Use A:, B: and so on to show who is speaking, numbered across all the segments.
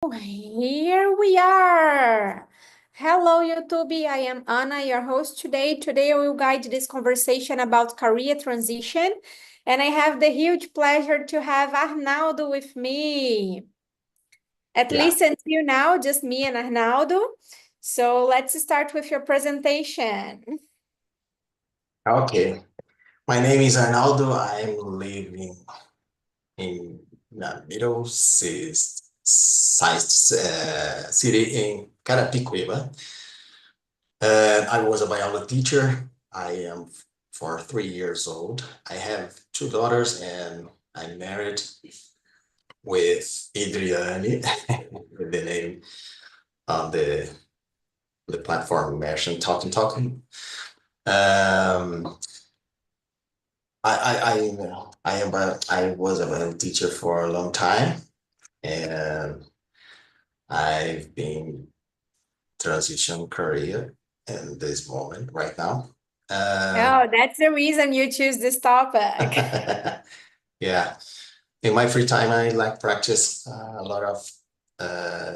A: Here we are. Hello, YouTube. I am Anna, your host today. Today, I will guide this conversation about career transition. And I have the huge pleasure to have Arnaldo with me. At
B: Yeah,
A: least until now, just me and Arnaldo. So let's start with your presentation.
B: okay. My name is Arnaldo. I'm living in the middle-sized city in Carapicuíba. I was a biology teacher. I am for 3 years old. I have two daughters and I'm married with Adriane, the name of the platform Imersão Talking. Um, I was a Bible teacher for a long time, and I've been transition career in this moment right now.
A: Oh, that's the reason you choose this topic.
B: Yeah, in my free time, I like practice a lot of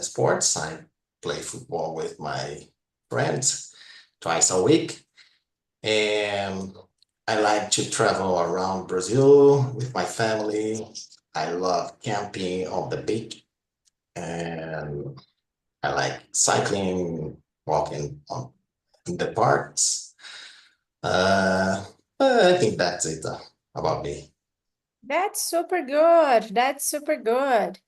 B: sports. I play football with my friends twice a week, and I like to travel around Brazil with my family. I love camping on the beach, and I like cycling, walking on in the parks. Uh, I think that's it about me.
A: That's super good. That's super good.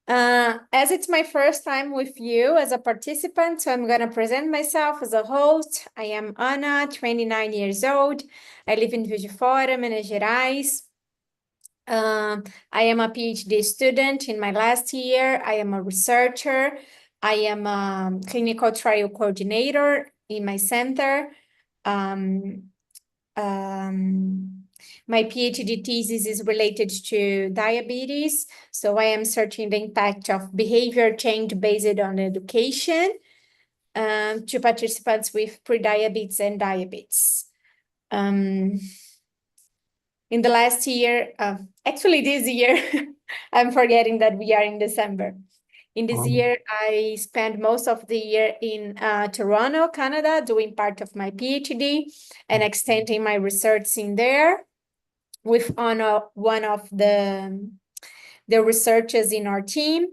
A: As it's my first time with you as a participant, so I'm going to present myself as a host. I am Ana, 29 years old. I live in Juiz de Fora, Minas Gerais. I am a PhD student in my last year. I am a researcher. I am a clinical trial coordinator in my center. Um, my PhD thesis is related to diabetes. So I am searching the impact of behavior change based on education to participants with prediabetes and diabetes. In the last year, actually this year, I'm forgetting that we are in December. In this
B: Um,
A: year, I spent most of the year in Toronto, Canada, doing part of my PhD and extending my research in there with one of the researchers in our team.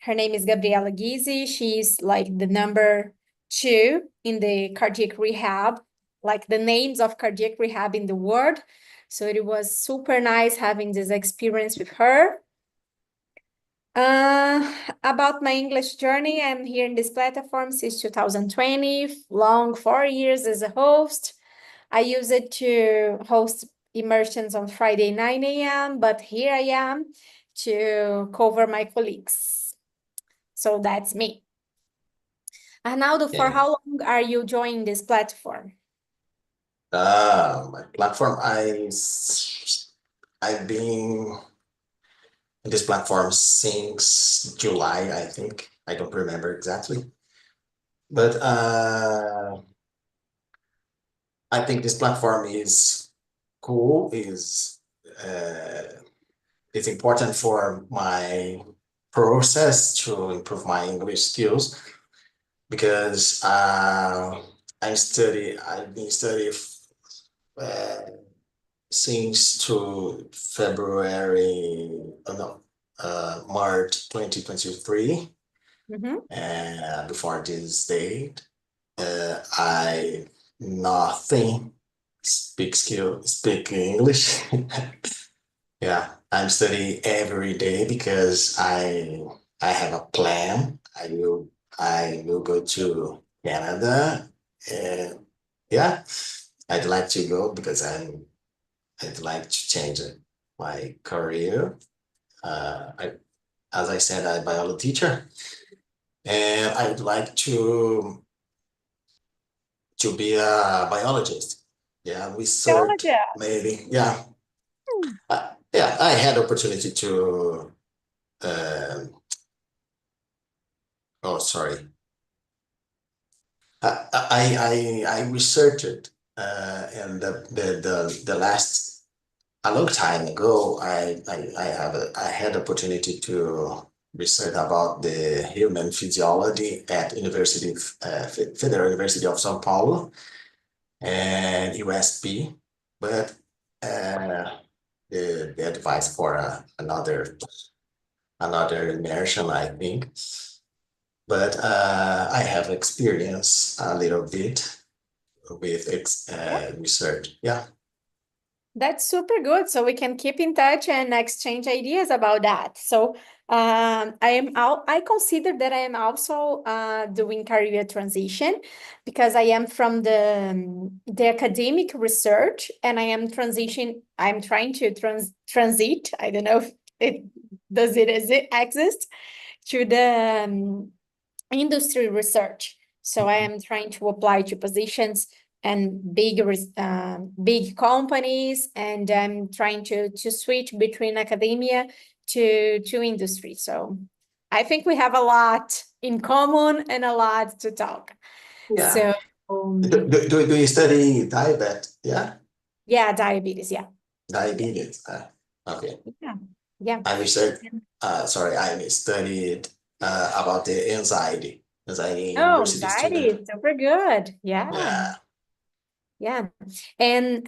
A: Her name is Gabriela Gysi. She's like the number 2 in the cardiac rehab, like the names of cardiac rehab in the world. So it was super nice having this experience with her. About my English journey, I'm here in this platform since 2020, long 4 years as a host. I use it to host immersions on Friday 9 a.m., but here I am to cover my colleagues. So that's me. Arnaldo, for
B: yeah.
A: how long are you joining this platform?
B: My platform, I've been in this platform since July, I think. I don't remember exactly, but I think this platform is cool. It's important for my process to improve my English skills because I've been studying uh, since to February, oh no, March 2023.
A: Mm-hmm.
B: And before this date, I nothing speak English. Yeah, I'm studying every day because I have a plan. I will go to Canada, and yeah, I'd like to go because I'd like to change my career. As I said, I'm a biology teacher, and I'd like to be a biologist. Yeah, research
A: Georgia.
B: maybe. Yeah, yeah. I had opportunity to. Um, oh, sorry. I researched, and the last a long time ago. I had opportunity to research about the human physiology at Federal University of São Paulo and USP, but the advice for another immersion, I think. But I have experience a little bit with research. Yeah.
A: That's super good. So we can keep in touch and exchange ideas about that. So I consider that I am also doing career transition because I am from the academic research and I am transition. I'm trying to transit. I don't know if it does it exist to the industry research. So I am trying to apply to positions and big companies, and I'm trying to switch between academia to industry. So I think we have a lot in common and a lot to talk.
B: Yeah.
A: So
B: Do you study diabetes? Yeah.
A: yeah, diabetes. Yeah.
B: Diabetes. Okay.
A: Yeah. Yeah.
B: I researched, sorry, I studied about the anxiety
A: Oh,
B: university student.
A: diabetes. Super good. Yeah.
B: Yeah.
A: Yeah. And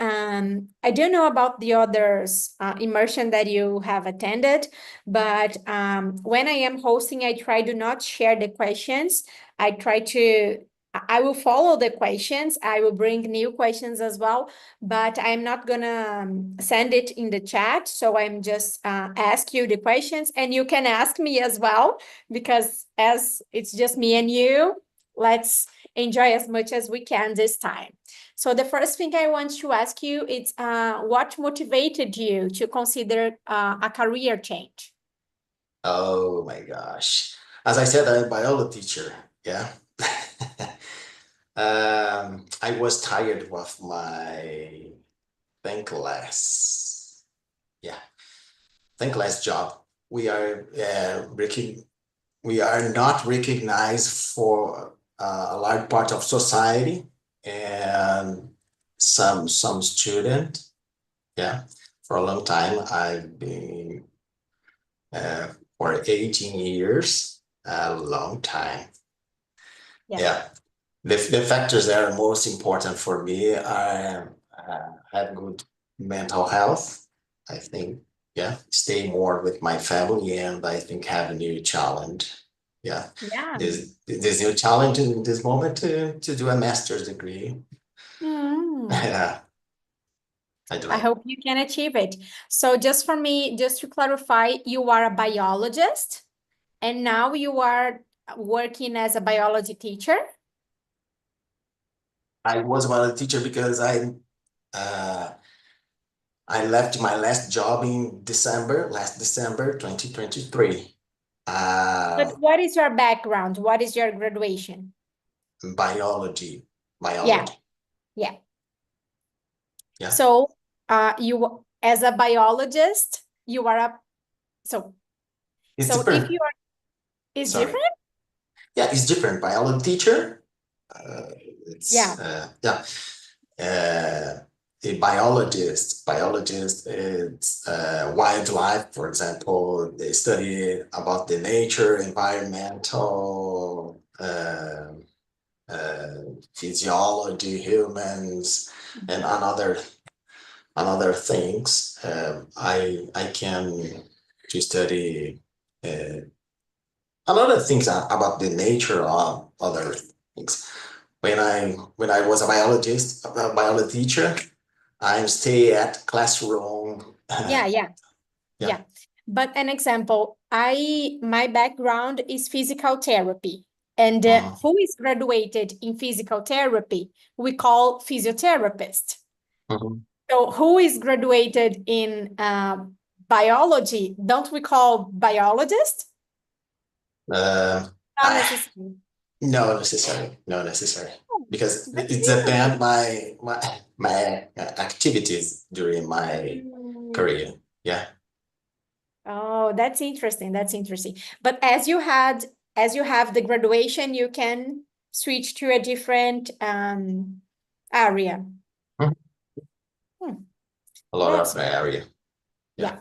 A: I don't know about the others immersion that you have attended, but when I am hosting, I try to not share the questions. I will follow the questions. I will bring new questions as well, but I'm not gonna send it in the chat. So I'm just ask you the questions and you can ask me as well, because as it's just me and you, let's enjoy as much as we can this time. So the first thing I want to ask you is what motivated you to consider a career change?
B: Oh my gosh. As I said, I'm a biology teacher. Yeah. I was tired of my thankless, yeah, thankless job. We are we are not recognized for a large part of society, and some student. Yeah, for a long time I've been for 18 years, a long time.
A: Yeah.
B: Yeah, the factors that are most important for me are have good mental health. I think, yeah, stay more with my family, and I think have a new challenge. Yeah,
A: Yeah.
B: this new challenge in this moment to do a master's degree.
A: Mm.
B: Yeah, I do
A: I
B: like.
A: hope you can achieve it. So just for me, just to clarify, you are a biologist and now you are working as a biology teacher.
B: I was about a teacher because I left my last job in last December 2023.
A: But what is your background? What is your graduation?
B: Biology,
A: Yeah.
B: biology.
A: Yeah.
B: Yeah,
A: So you as a biologist, you are a so
B: it's
A: if
B: different.
A: you are is
B: Sorry.
A: different?
B: Yeah, it's different. Biology teacher. Uh,
A: Yeah.
B: yeah. Uh, a biologist is wildlife, for example. They study about the nature, environmental, physiology, humans, and another things. I can to study a lot of things about the nature of other things. When I was a biology teacher, I stay at classroom.
A: Yeah, yeah.
B: Yeah.
A: Yeah. But an example, my background is physical therapy. And who is graduated in physical therapy, we call physiotherapist.
B: Mhm.
A: So who is graduated in biology, don't we call biologist? Not
B: I,
A: necessarily.
B: no necessary, no necessary,
A: Oh,
B: because
A: that's
B: it
A: interesting.
B: depends my activities during my
A: Mm.
B: career. Yeah.
A: Oh, that's interesting. That's interesting. But as you have the graduation, you can switch to a different area.
B: Mhm.
A: Hmm,
B: A lot
A: that's
B: of area. Yeah.
A: yeah.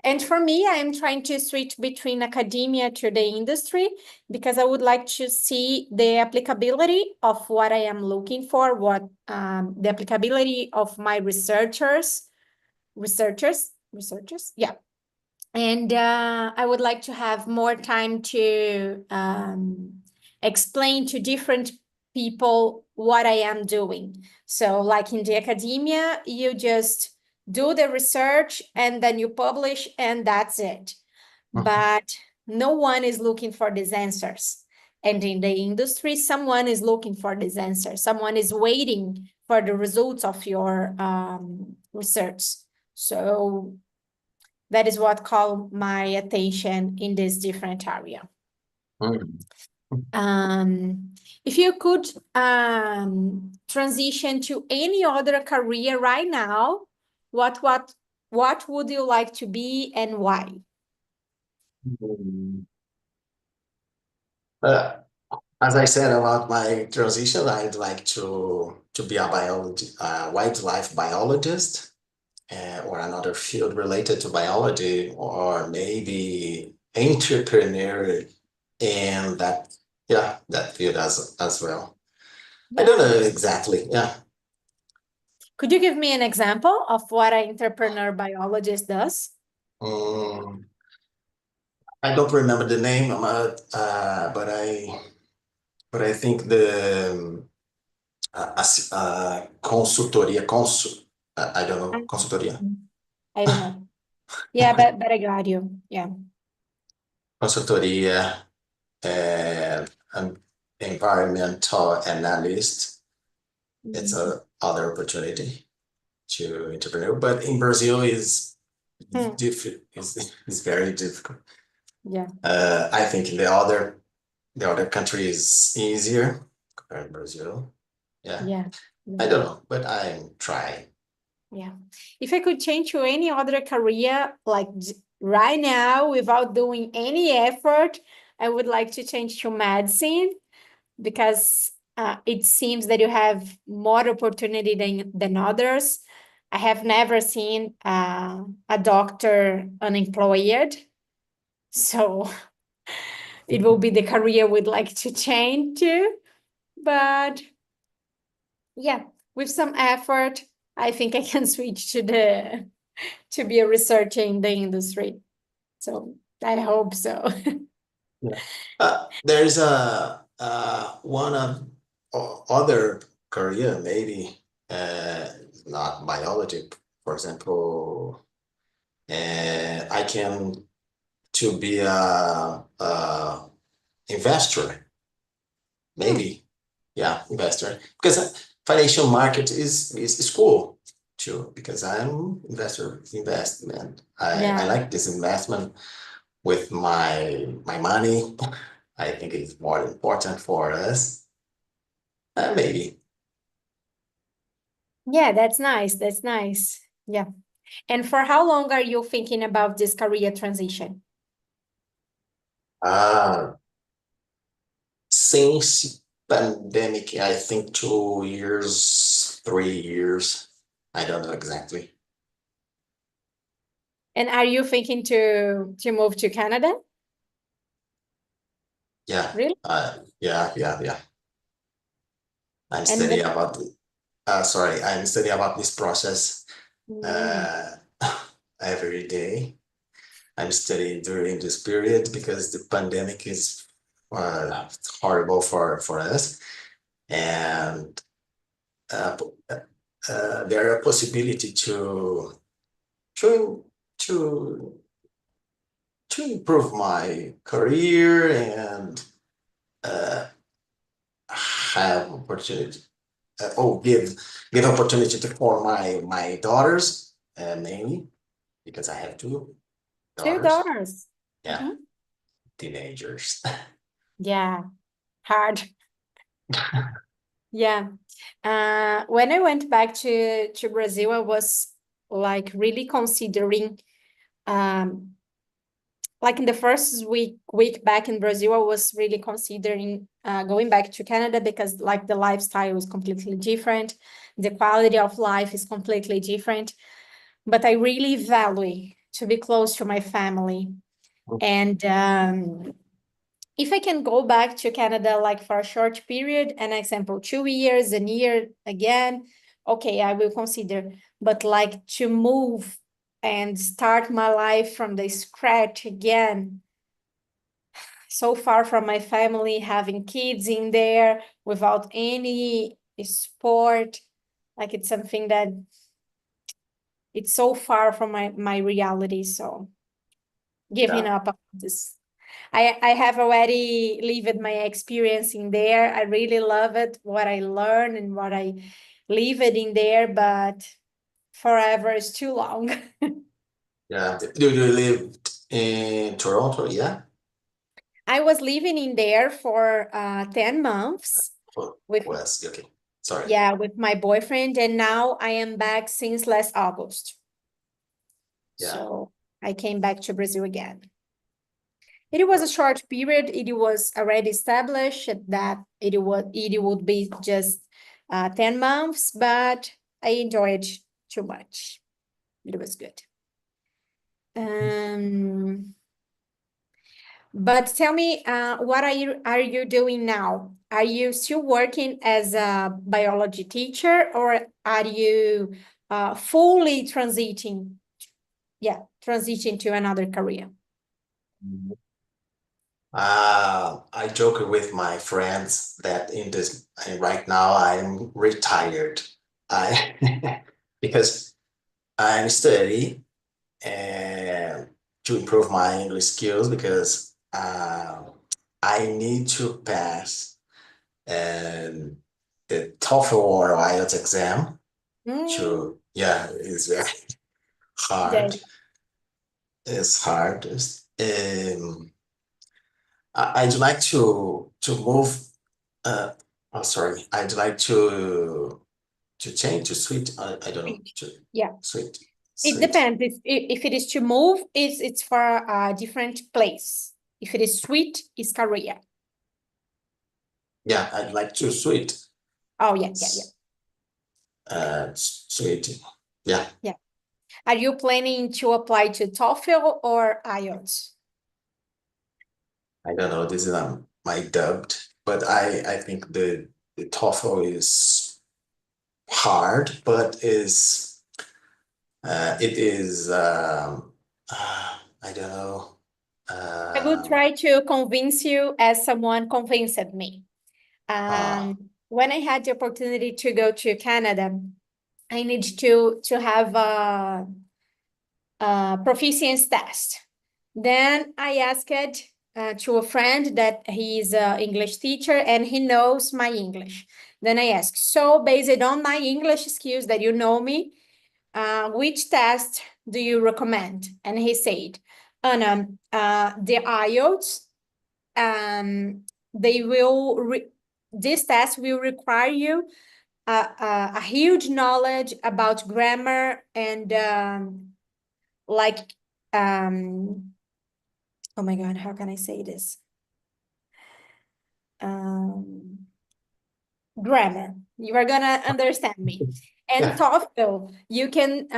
A: And for me, I am trying to switch between academia to the industry because I would like to see the applicability of what I am looking for, what the applicability of my researchers, yeah. And I would like to have more time to explain to different people what I am doing. So like in the academia, you just do the research and then you publish and that's it. But no one is looking for these answers. And in the industry, someone is looking for these answers. Someone is waiting for the results of your research. So that is what caught my attention in this different area. If you could transition to any other career right now, what would you like to be and why?
B: Uh, as I said about my transition, I'd like to be a wildlife biologist, or another field related to biology, or maybe entrepreneur in that field as well. I don't know exactly. Yeah.
A: Could you give me an example of what an entrepreneur biologist does?
B: Um, I don't remember the name, but I think the consultoria, I don't know, consultoria.
A: I don't know. Yeah, but I got you. Yeah.
B: Consultoria and an environmental analyst. It's a other opportunity to entrepreneur, but in Brazil is is very difficult.
A: Yeah.
B: I think the other country is easier compared to Brazil. Yeah.
A: Yeah.
B: I don't know, but I'm trying.
A: Yeah. If I could change to any other career, like right now, without doing any effort, I would like to change to medicine because it seems that you have more opportunity than others. I have never seen a doctor unemployed. So it will be the career we'd like to change to. But yeah, with some effort, I think I can switch to be a researcher in the industry. So I hope so.
B: Yeah. There's a one of other career, maybe not biology, for example. I can to be a investor, maybe. Yeah, investor. Because financial market is cool too, because I'm investment. I
A: Yeah.
B: like this investment with my money. I think it's more important for us. Maybe.
A: Yeah, that's nice. That's nice. Yeah. And for how long are you thinking about this career transition?
B: Uh, since pandemic, I think 2 years, 3 years. I don't know exactly.
A: And are you thinking to move to Canada?
B: Yeah.
A: Really?
B: Yeah. I'm
A: And
B: studying about I'm studying about this process
A: mm,
B: uh, every day. I'm studying during this period because the pandemic is horrible for us, and uh, there are a possibility to to to improve my career and uh, have opportunity. Give opportunity for my daughters, mainly because I have two
A: two
B: daughters.
A: daughters.
B: Yeah, teenagers.
A: Yeah, hard. Yeah. When I went back to Brazil, I was like really considering like in the first week back in Brazil, I was really considering going back to Canada because like the lifestyle is completely different, the quality of life is completely different. But I really value to be close to my family.
B: Mm.
A: And if I can go back to Canada like for a short period, an example, 2 years, a year again, okay, I will consider. But like to move and start my life from the scratch again, so far from my family, having kids in there without any sport, like it's something that it's so far from my reality. So giving
B: Yeah,
A: up on this. I have already lived my experience in there. I really love it, what I learned and what I lived in there, but forever is too long.
B: yeah. Do you live in Toronto? Yeah.
A: I was living in there for 10 months
B: Oh,
A: with,
B: West. Okay. Sorry.
A: yeah, with my boyfriend, and now I am back since last August.
B: Yeah.
A: So I came back to Brazil again. It was a short period. It was already established that it would be just 10 months, but I enjoyed too much. It was good. Um, but tell me, what are you doing now? Are you still working as a biology teacher, or are you fully transiting? Yeah, transiting to another career.
B: I joke with my friends that in this right now I'm retired. I because I'm studying and to improve my English skills because I need to pass and the TOEFL or IELTS exam.
A: Mm,
B: To yeah, it's very
A: yeah.
B: hard. It's hard. I'd like to move. Oh, sorry. I'd like to change to switch. I don't know to
A: Yeah.
B: switch
A: It
B: switch.
A: depends. If it is to move, it's for a different place. If it is sweet, it's Korea.
B: Yeah, I'd like to switch.
A: Oh yeah, yeah, yeah,
B: Switch. Yeah,
A: yeah. Are you planning to apply to TOEFL or IELTS?
B: I don't know. This is my dubbed, but I think the TOEFL is hard, but is it is I don't know.
A: I will
B: Um,
A: try to convince you as someone convinced me.
B: uh,
A: When I had the opportunity to go to Canada, I need to have a proficiency test. Then I asked to a friend that he's an English teacher and he knows my English. Then I asked, so based on my English skills that you know me, which test do you recommend? And he said, Anna, the IELTS, they will, this test will require you a huge knowledge about grammar and like oh my God, how can I say this? Um, grammar. You are gonna understand me. And
B: yeah.
A: TOEFL, you can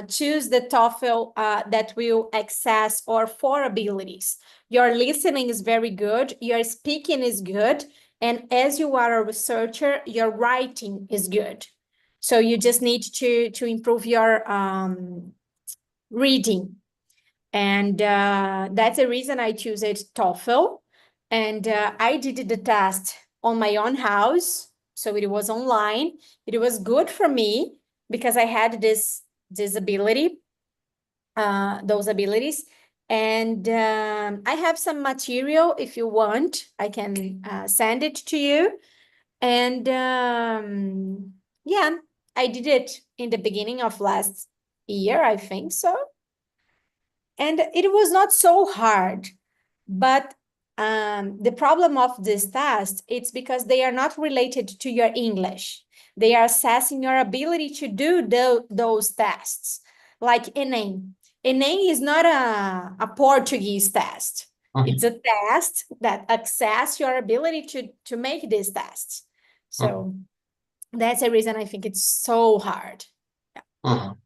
A: choose the TOEFL that will access our four abilities. Your listening is very good, your speaking is good, and as you are a researcher, your writing is good. So you just need to improve your reading. And that's the reason I choose it TOEFL. And I did the test on my own house. So it was online. It was good for me because I had this ability, those abilities. And I have some material. If you want, I can send it to you. And yeah, I did it in the beginning of last year, I think so. And it was not so hard, but the problem of this test, it's because they are not related to your English. They are assessing your ability to do those tests, like Enem. Enem is not a Portuguese test. It's
B: Mhm,
A: a test that assess your ability to make these tests.
B: mhm,
A: So that's the reason I think it's so hard.
B: mhm.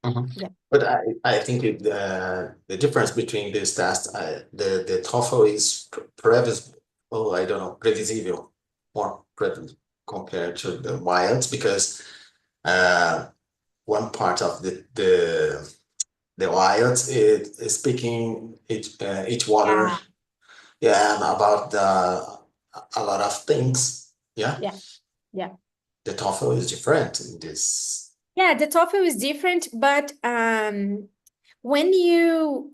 B: Mhm.
A: Yeah.
B: But I think the difference between these tests, the TOEFL is previsible, I don't know, previsible, more previsible compared to the IELTS because one part of the IELTS is speaking each water,
A: Yeah.
B: yeah, and about a lot of things. Yeah,
A: Yeah. Yeah.
B: the TOEFL is different in this.
A: Yeah, the TOEFL is different, but when you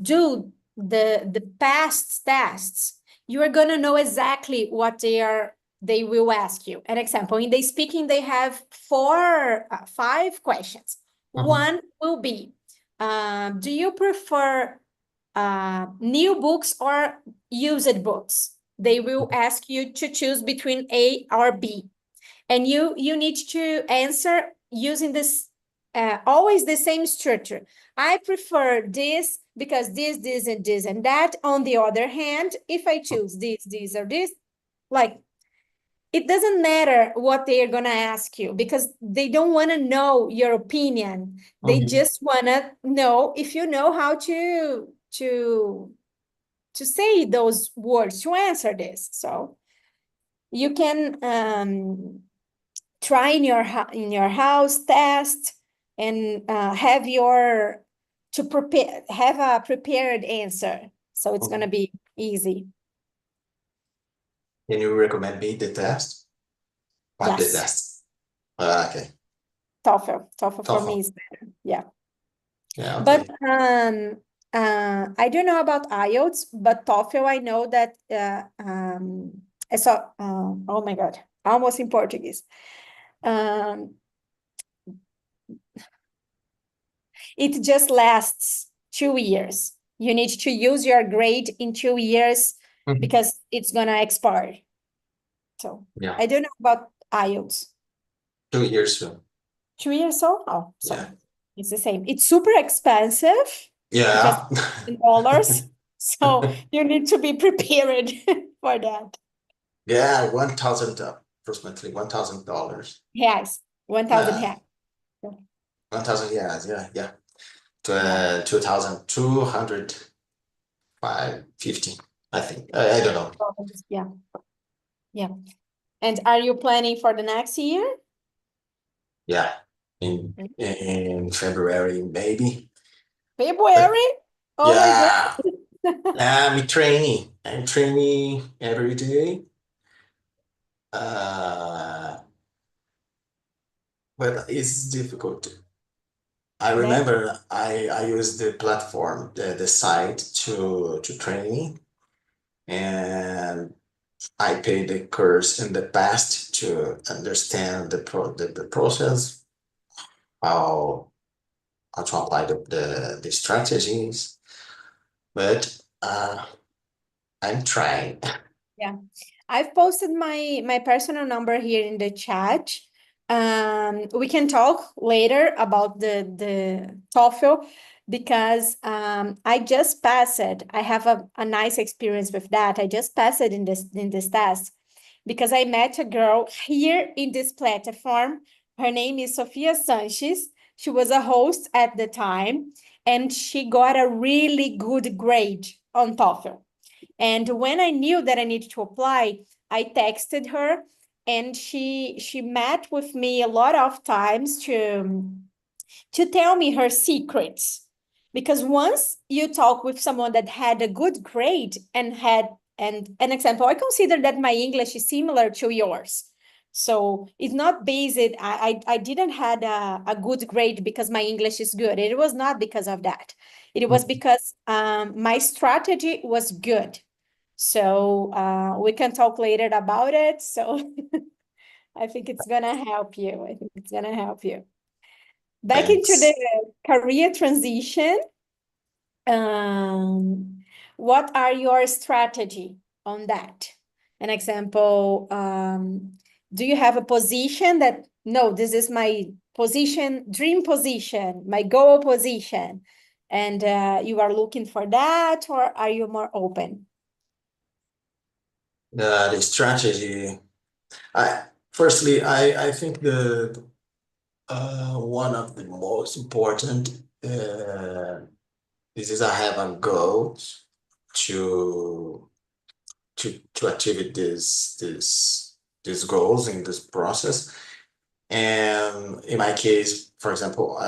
A: do the past tests, you are gonna know exactly what they will ask you. An example, in the speaking, they have five questions.
B: Mhm,
A: One will be, do you prefer new books or used books? They will ask you to choose between A or B, and you need to answer using this always the same structure. I prefer this because this and that. On the other hand, if I choose this or this, like, it doesn't matter what they are going to ask you because they don't want to know your opinion. They
B: mhm,
A: just want to know if you know how to say those words to answer this. So you can try in your house, test, and have your to prepare have a prepared answer, so it's going to
B: mhm.
A: be easy.
B: Can you recommend me the test? What the
A: Yes,
B: test? Okay,
A: TOEFL for me
B: TOEFL.
A: is better. Yeah,
B: Yeah,
A: but
B: okay.
A: I don't know about IELTS, but TOEFL I know that I saw oh my god, almost in Portuguese. um It just lasts 2 years. You need to use your grade in 2 years
B: Mhm.
A: because it's gonna expire. So
B: Yeah,
A: I don't know about IELTS.
B: 2 years soon.
A: 2 years old? Oh,
B: Yeah,
A: so it's the same. It's super expensive because
B: yeah.
A: in dollars. So you need to be prepared for that.
B: Yeah, 1,000 approximately $1,000.
A: Yes, 1,000
B: Yeah,
A: reais.
B: 1,000. Yeah.
A: Yeah.
B: 2,250, I think. I don't know.
A: Yeah. Yeah. And are you planning for the next year?
B: Yeah, in February maybe. But
A: February? Oh my God.
B: yeah, I'm training. I'm training every day. Uh, but it's difficult. I
A: That's
B: remember I used the platform, the site to train, and I paid the course in the past to understand the process, how how to apply the strategies. But I'm trying.
A: Yeah, I've posted my personal number here in the chat. We can talk later about the TOEFL because I just passed it. I have a nice experience with that. I just passed it in this test because I met a girl here in this platform. Her name is Sofia Sanchez. She was a host at the time, and she got a really good grade on TOEFL. And when I knew that I needed to apply, I texted her, and she met with me a lot of times to tell me her secrets. Because once you talk with someone that had a good grade and had and an example, I consider that my English is similar to yours. So it's not based, I didn't had a good grade because my English is good. It was not because of that. It was because my strategy was good. So we can talk later about it. So I think it's gonna help you. I think it's gonna help you. Back into the
B: Thanks.
A: career transition, what are your strategy on that? An example, do you have a position that, no, this is my position, dream position, my goal position, and you are looking for that, or are you more open?
B: The strategy. I firstly I think One of the most important is I have a goal to to achieve these goals in this process. And in my case, for example,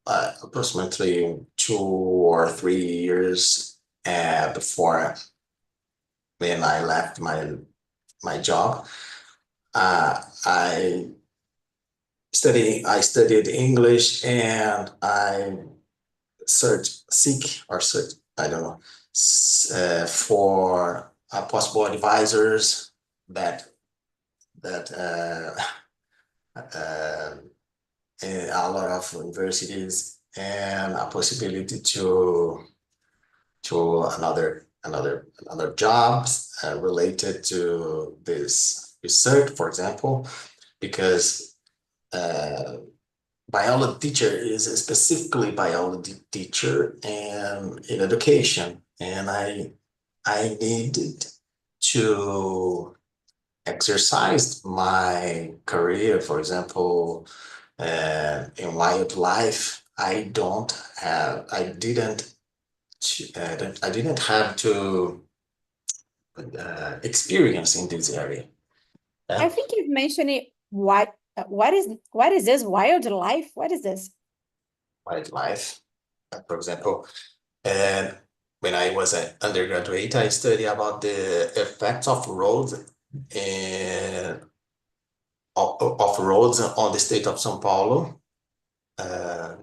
B: approximately 2 or 3 years before when I left my job, I studied English and I seek, I don't know, for possible advisors that that uh, in a lot of universities and a possibility to another jobs related to this research, for example, because uh, biology teacher is specifically biology teacher and in education, and I needed to exercise my career, for example, in wildlife. I didn't have to experience in this area.
A: I
B: Yeah,
A: think you've mentioned it. What is this wildlife? What is this?
B: wildlife, for example. And when I was an undergraduate, I studied about the effects of roads and of roads on the state of São Paulo. Uh,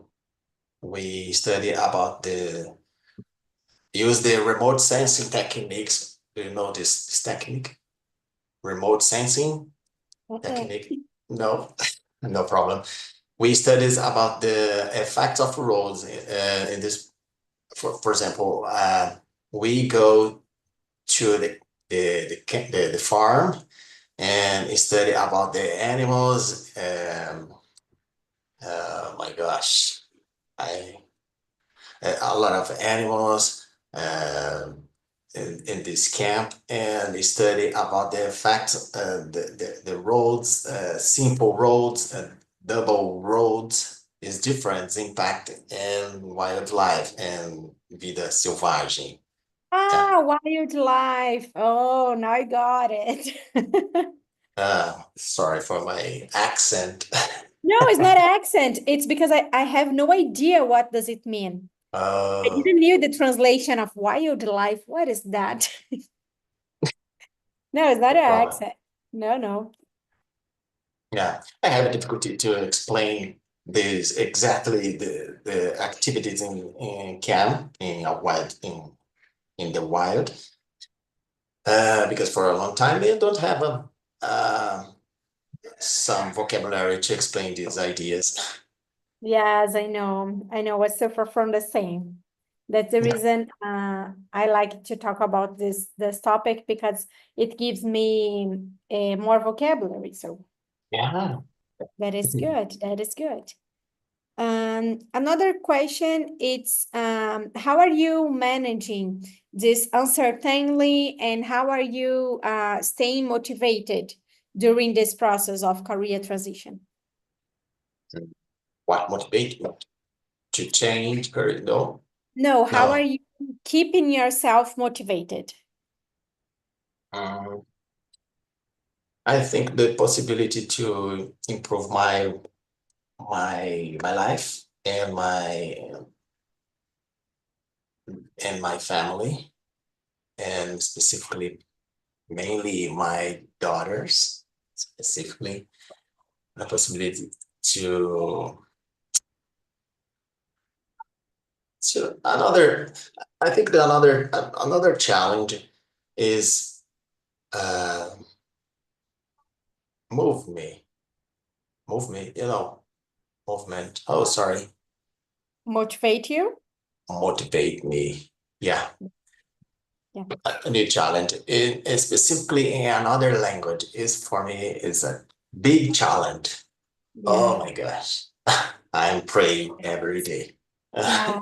B: we study about the use the remote sensing techniques. Do you know this technique? Remote sensing
A: Uh-uh.
B: technique? No, no problem. We studies about the effects of roads in this. For example, we go to the farm and study about the animals. Oh my gosh, I a lot of animals in this camp, and they study about the effects, the roads, simple roads and double roads is different impact in wildlife and vida selvagem. Yeah.
A: Ah, wildlife. Oh, now I got it.
B: Sorry for my accent.
A: No, it's not accent. It's because I have no idea what does it mean. I
B: Oh,
A: didn't knew the translation of wildlife. What is that? No, it's not
B: no
A: an
B: problem.
A: accent. No, no.
B: Yeah, I have a difficulty to explain this exactly the activities in camp in a wild in the wild because for a long time they don't have some vocabulary to explain these ideas.
A: Yes, I know. I know. I suffer from the same. That's the
B: Yeah,
A: reason I like to talk about this topic because it gives me more vocabulary. So
B: yeah.
A: that is good. That is good. Another question, it's how are you managing this uncertainty and how are you staying motivated during this process of career transition?
B: What motivates me to change career? No,
A: No, how are
B: no.
A: you keeping yourself motivated?
B: Um, I think the possibility to improve my life and my family, and specifically mainly my daughters, specifically the possibility to another. I think that another challenge is uh, move me, move me. Movement. Oh, sorry,
A: Motivate you?
B: motivate me. Yeah,
A: Yeah.
B: a new challenge. Specifically in another language is for me is a big challenge.
A: Yeah.
B: Oh my gosh. I'm praying every day.
A: Yeah.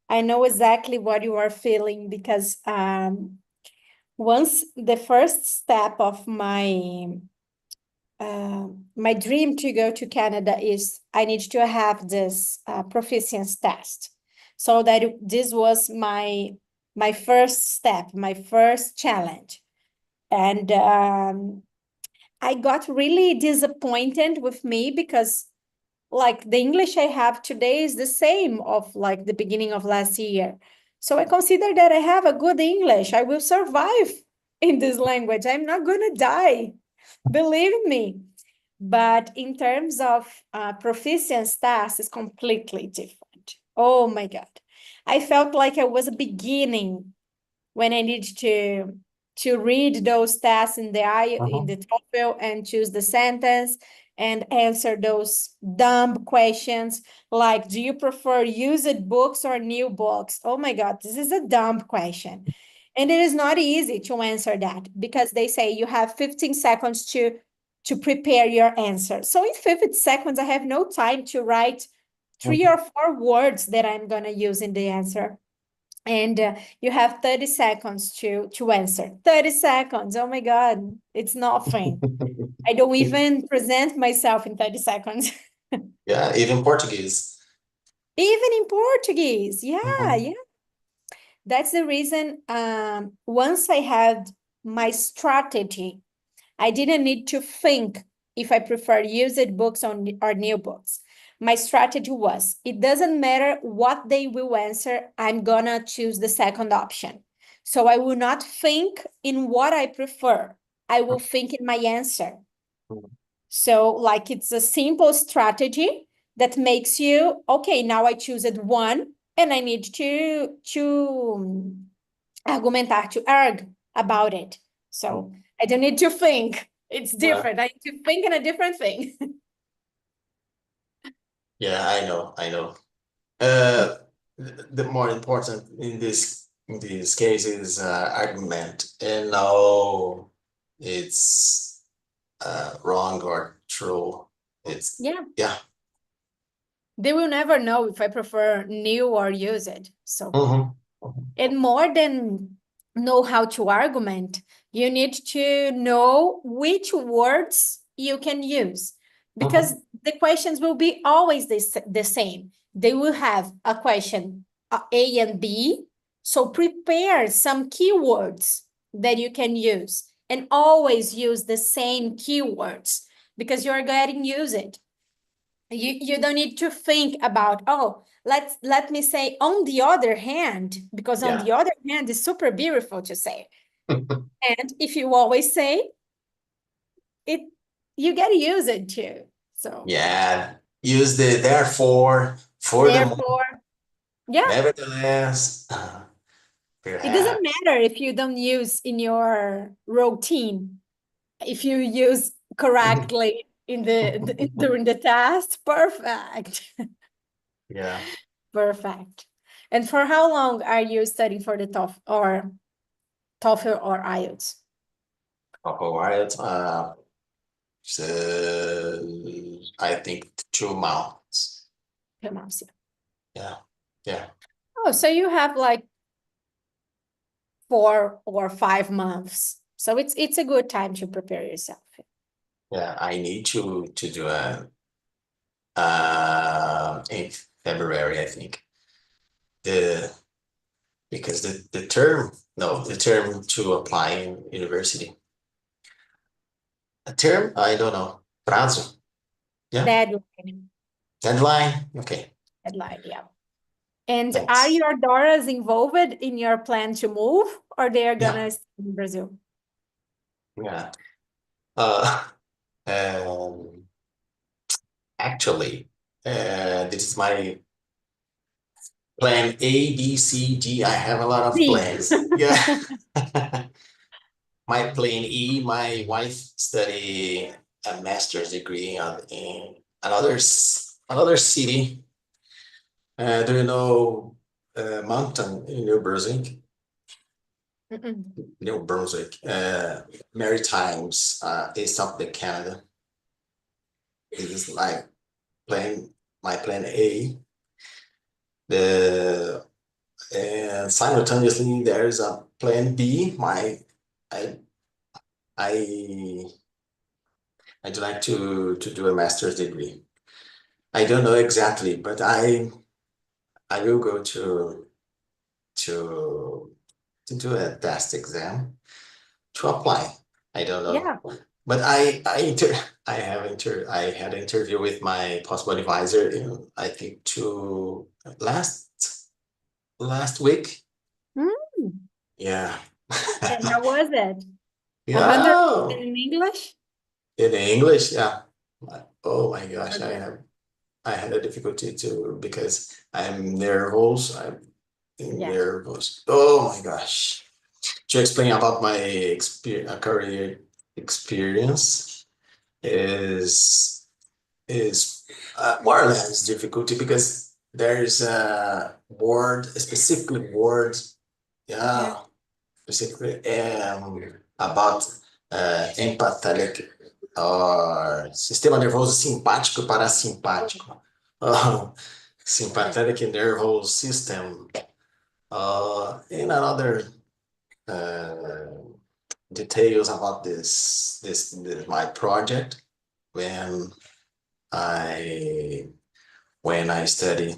A: I know exactly what you are feeling because once the first step of my my dream to go to Canada is I need to have this proficiency test. So that this was my first step, my first challenge. And I got really disappointed with me because like the English I have today is the same of like the beginning of last year. So I consider that I have a good English. I will survive in this language. I'm not gonna die, believe me. But in terms of proficiency test, it's completely different. Oh my God. I felt like I was beginning when I need to read those tests in the TOEFL and choose the sentence and answer those dumb questions like, do you prefer used books or new books? Oh my God, this is a dumb question. And it is not easy to answer that because they say you have 15 seconds to prepare your answer. So in 15 seconds, I have no time to write 3 or 4 words that I'm going to use in the answer. And you have 30 seconds to answer. 30 seconds. Oh my God, it's nothing. I don't even present myself in 30 seconds.
B: Yeah, even Portuguese.
A: Even in Portuguese. Yeah,
B: Mhm.
A: yeah. That's the reason once I had my strategy, I didn't need to think if I prefer used books or new books. My strategy was it doesn't matter what they will answer, I'm gonna choose the second option. So I will not think in what I prefer, I will think in my answer. So, like, it's a simple strategy that makes you okay. Now I choose it one, and I need to argumentar, to argue about it. So I don't need to think. It's
B: Yeah,
A: different. I need to think in a different thing.
B: yeah, I know. Uh, the more important in this case is argument, and no, it's wrong or true. It's
A: Yeah,
B: yeah.
A: they will never know if I prefer new or use it. So
B: Mhm.
A: and more than know how to argument, you need to know which words you can use because
B: Mhm.
A: the questions will be always the same. They will have a question A and B. So prepare some keywords that you can use and always use the same keywords because you're getting use it. You don't need to think about, oh, let me say on the other hand, because on
B: Yeah.
A: the other hand is super beautiful to say. And if you always say it, you get to use it too. So
B: Yeah. Use the therefore, furthermore,
A: therefore, yeah,
B: nevertheless,
A: it doesn't
B: perhaps.
A: matter if you don't use in your routine. If you use correctly in during the test, perfect.
B: Yeah.
A: Perfect. And for how long are you studying for the TOEFL or IELTS?
B: Couple wild. So I think 2 months.
A: Diplomacy.
B: Yeah. Yeah.
A: Oh, so you have like 4 or 5 months. So it's a good time to prepare yourself.
B: Yeah. I need to do a in February, I think. The because the term no, the term to apply in university. A term? I don't know. Prazo. Yeah.
A: Deadline.
B: Deadline. Okay.
A: Deadline, yeah. And are
B: Thanks.
A: your daughters involved in your plan to move or they are
B: Yeah.
A: gonna stay in Brazil?
B: Yeah. Uh, um, actually, this is my plan A, B, C, D. I have a lot of
A: See.
B: plans. Yeah. My plan E, my wife study a master's degree in another city. Do you know Mountain in New Brunswick?
A: Mm-mm.
B: New Brunswick, Maritimes, east of the Canada. It is like plan, my plan A. The and simultaneously there is a plan B. I I I'd like to do a master's degree. I don't know exactly, but I will go to to do a test exam to apply. I don't know,
A: Yeah.
B: but I had an interview with my possible advisor in I think to last week.
A: Mm.
B: Yeah.
A: And how was it? 100%
B: Yeah.
A: in English?
B: In English, yeah. Oh my gosh,
A: Was it?
B: I had a difficulty too because I'm nervous. I'm
A: Yeah.
B: nervous. Oh my gosh. To explain about my career experience is more or less difficulty because there's a word, a specific word,
A: Yeah.
B: yeah, specifically about empathetic or sistema nervoso simpático e parasimpático.
A: Yeah.
B: Sympathetic nervous system. In another uh, details about this my project when I when I study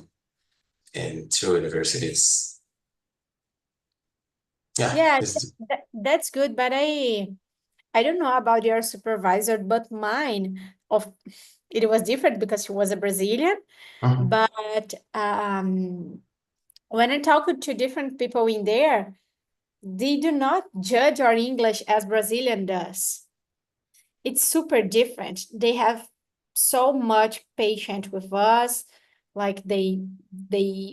B: in two universities. Yeah,
A: Yeah,
B: this
A: that's good, but I don't know about your supervisor, but mine of it was different because she was a Brazilian,
B: Mhm.
A: but when I talked to different people in there, they do not judge our English as Brazilian does. It's super different. They have so much patience with us. Like they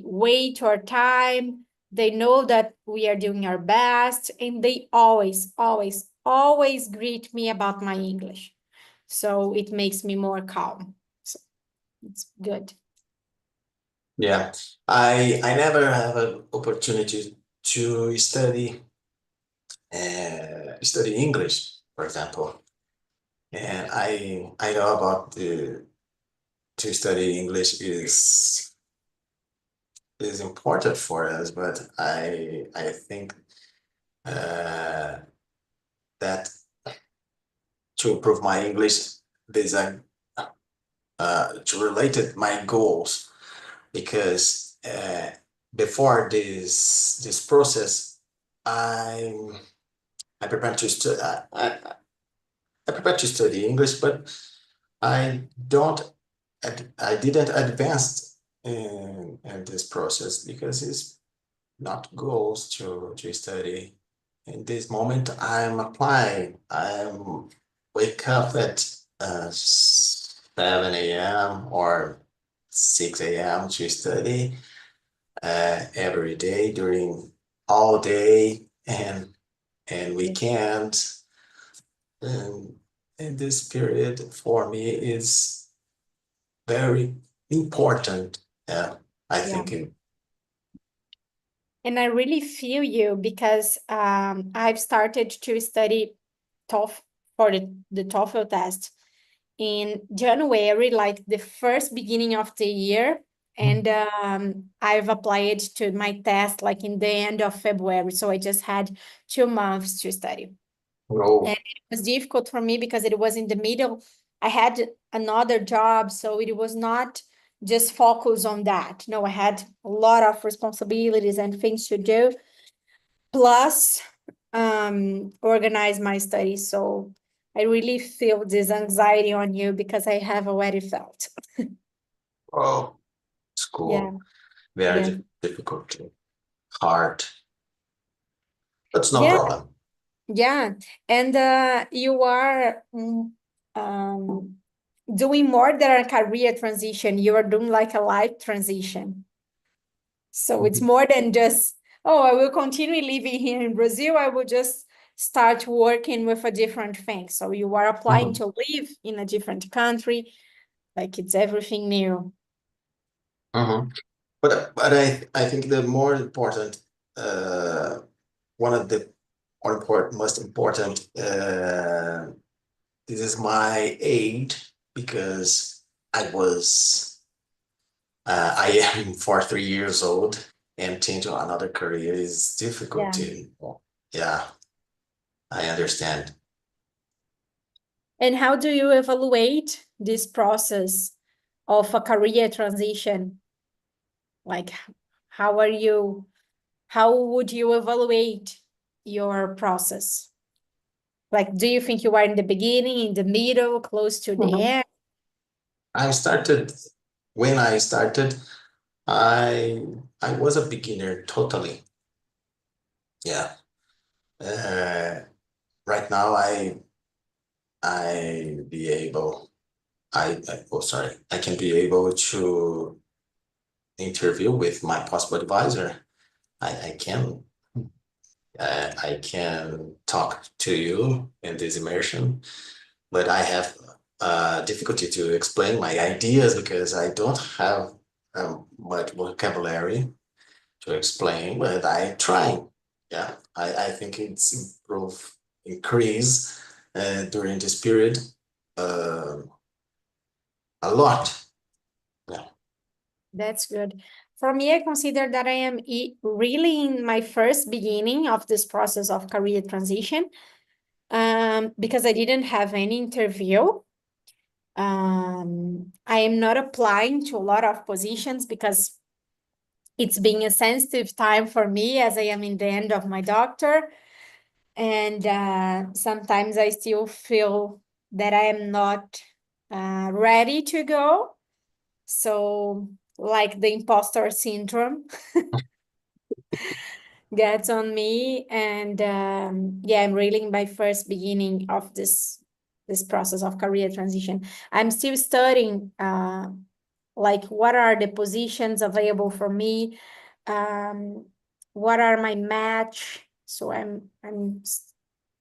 A: wait our time. They know that we are doing our best, and they always, always, always greet me about my English. So it makes me more calm. So it's good.
B: Yeah, I never have an opportunity to study English, for example, and I know about the to study English is important for us, but I think uh, that to improve my English, there's a to related my goals because before this process, I I prepared to study I prepared to study English, but I don't I didn't advance in this process because it's not goals to study. In this moment, I'm applying. I'm wake up at 7 a.m. or 6 a.m. to study every day during all day and
A: Yeah.
B: weekend. And this period for me is very important. I
A: Yeah.
B: think in
A: And I really feel you because I've started to study TOEFL for the TOEFL test in January, like the first beginning of the year. And I've applied to my test like in the end of February. So I just had 2 months to study. And
B: oh,
A: it was difficult for me because it was in the middle. I had another job, so it was not just focus on that. No, I had a lot of responsibilities and things to do, plus organize my studies. So I really feel this anxiety on you because I have already felt.
B: oh,
A: Yeah,
B: school very
A: yeah.
B: difficult, hard. That's no
A: Yeah,
B: problem.
A: yeah. And you are um, doing more than a career transition. You are doing like a life transition. So it's more than just, oh, I will continue living here in Brazil. I will just start working with a different thing. So you are applying
B: Mhm,
A: to live in a different country, like it's everything new.
B: mhm. But I think the more important one of the more important most important this is my age because I am 43 years old and changing another career is difficult
A: Yeah.
B: to, yeah, I understand.
A: And how do you evaluate this process of a career transition? Like, how would you evaluate your process? Like, do you think you are in the beginning, in the middle, close to the
B: Mhm.
A: end?
B: I started when I started, I I was a beginner totally. Yeah. Uh, right now I be able oh sorry, I can be able to interview with my possible advisor. I can I can talk to you in this immersion, but I have difficulty to explain my ideas because I don't have much vocabulary to explain, but I try. Yeah, I think it's increase during this period uh, a lot. Yeah.
A: That's good. For me, I consider that I am really in my first beginning of this process of career transition, because I didn't have any interview. I am not applying to a lot of positions because it's been a sensitive time for me as I am in the end of my doctor. And sometimes I still feel that I am not ready to go. So, like the imposter syndrome gets on me, and yeah, I'm really in my first beginning of this process of career transition. I'm still studying, like what are the positions available for me, um, what are my match. So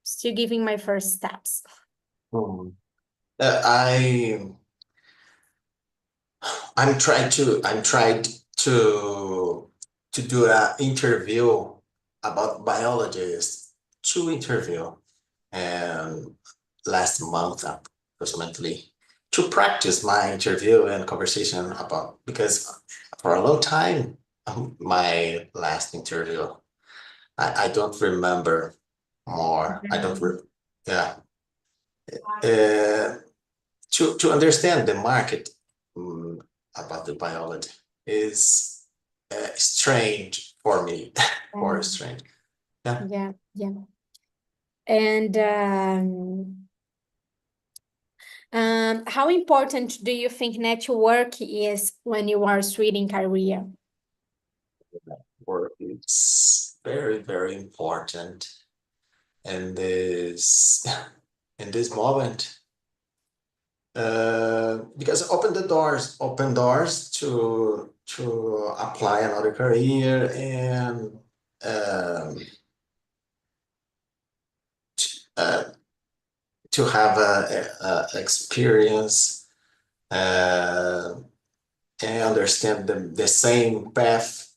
A: still giving my first steps.
B: Hmm. I I'm tried to do an interview about biologists, two interview and last month approximately to practice my interview and conversation about because for a long time my last interview I don't remember more. I don't yeah. Uh, to understand the market mm, about the biology is strange for me, or
A: Um,
B: strange. Yeah.
A: yeah, yeah. And how important do you think network is when you are switching career?
B: Work is very, very important in this in this moment. Because open doors to apply another career and uh, to have a experience uh, and understand the same path,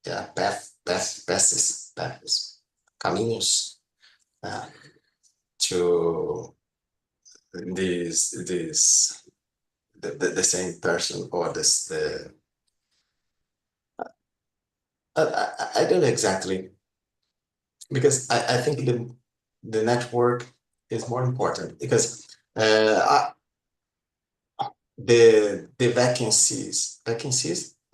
B: yeah, paths, caminhos uh, to this the same person or this the I don't know exactly because I think the network is more important because the vacancies I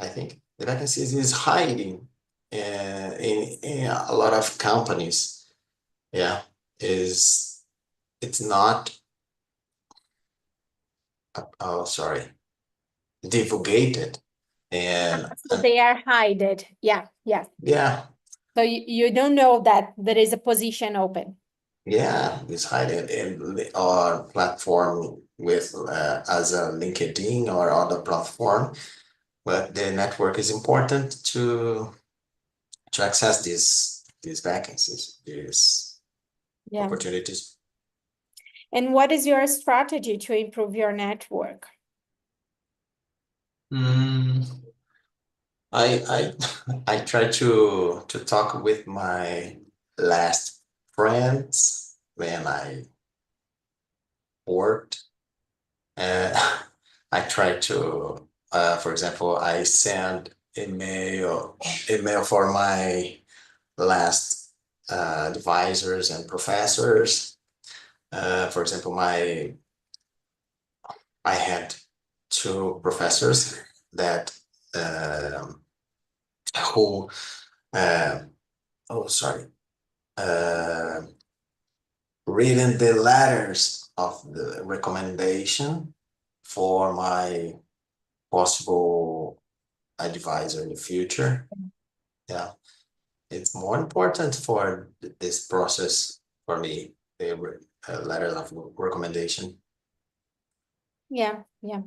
B: think the vacancies is hiding in a lot of companies. Yeah, is it's not oh sorry divulgated
A: So they are hidden. Yeah, yeah.
B: yeah.
A: So you don't know that there is a position open.
B: Yeah, it's hiding in our platform with as a LinkedIn or other platform, but the network is important to access these vacancies, these
A: Yeah.
B: opportunities.
A: And what is your strategy to improve your network?
B: Mm, I I try to talk with my last friends when I worked. I try to, for example, I send email for my last advisors and professors. For example, my I had two professors that um, who uh, oh sorry uh, reading the letters of the recommendation for my possible advisor in the future. Yeah, it's more important for this process for me, the letter of recommendation.
A: Yeah, yeah.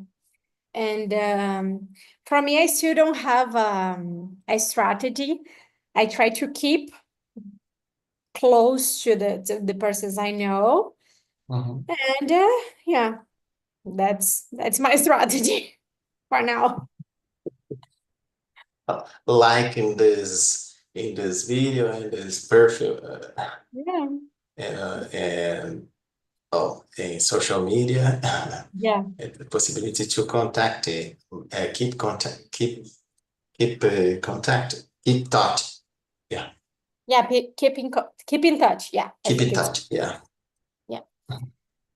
A: And for me, I still don't have a strategy. I try to keep close to the persons I know.
B: Mhm.
A: And yeah, that's my strategy for now.
B: Like in this video, in this perfume,
A: Yeah,
B: and oh, in social media,
A: yeah,
B: and the possibility to contact, keep contact, keep touch. Yeah,
A: yeah. Keep in touch. Yeah, I
B: keep
A: think
B: in
A: it's
B: touch. Yeah.
A: yeah.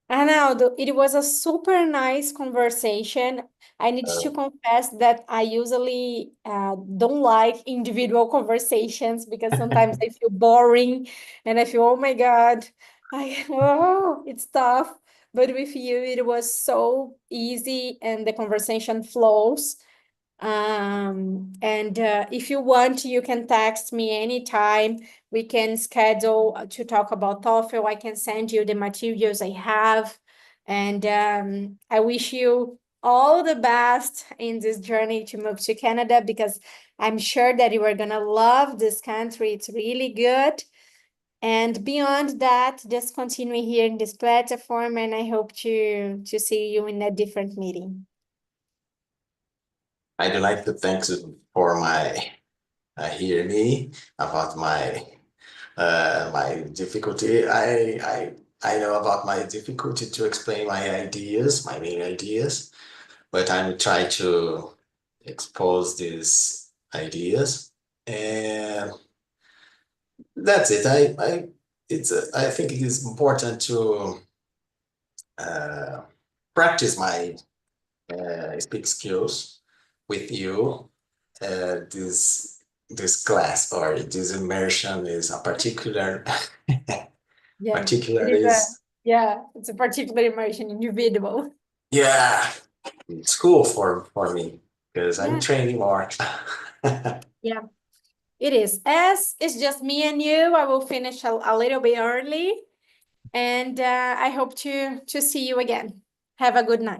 A: Arnaldo, it was a super nice conversation. I need to
B: Uh,
A: confess that I usually don't like individual conversations because sometimes I feel boring and I feel, oh my God, oh, it's tough. But with you, it was so easy and the conversation flows. And if you want, you can text me anytime. We can schedule to talk about TOEFL. I can send you the materials I have. And I wish you all the best in this journey to move to Canada because I'm sure that you are gonna love this country. It's really good. And beyond that, just continue here in this platform, and I hope to see you in a different meeting.
B: I'd like to thank you for my hear me about my difficulty. I know about my difficulty to explain my ideas, my main ideas, but I'm trying to expose these ideas, and that's it. I think it is important to uh, practice my speak skills with you. This class or this immersion is a particular
A: Yeah, it
B: particular
A: is a
B: is
A: yeah, it's a particular immersion individual.
B: yeah, it's cool for me because I'm
A: Yeah,
B: training more.
A: yeah, it is. As it's just me and you, I will finish a little bit early, and I hope to see you again. Have a good night.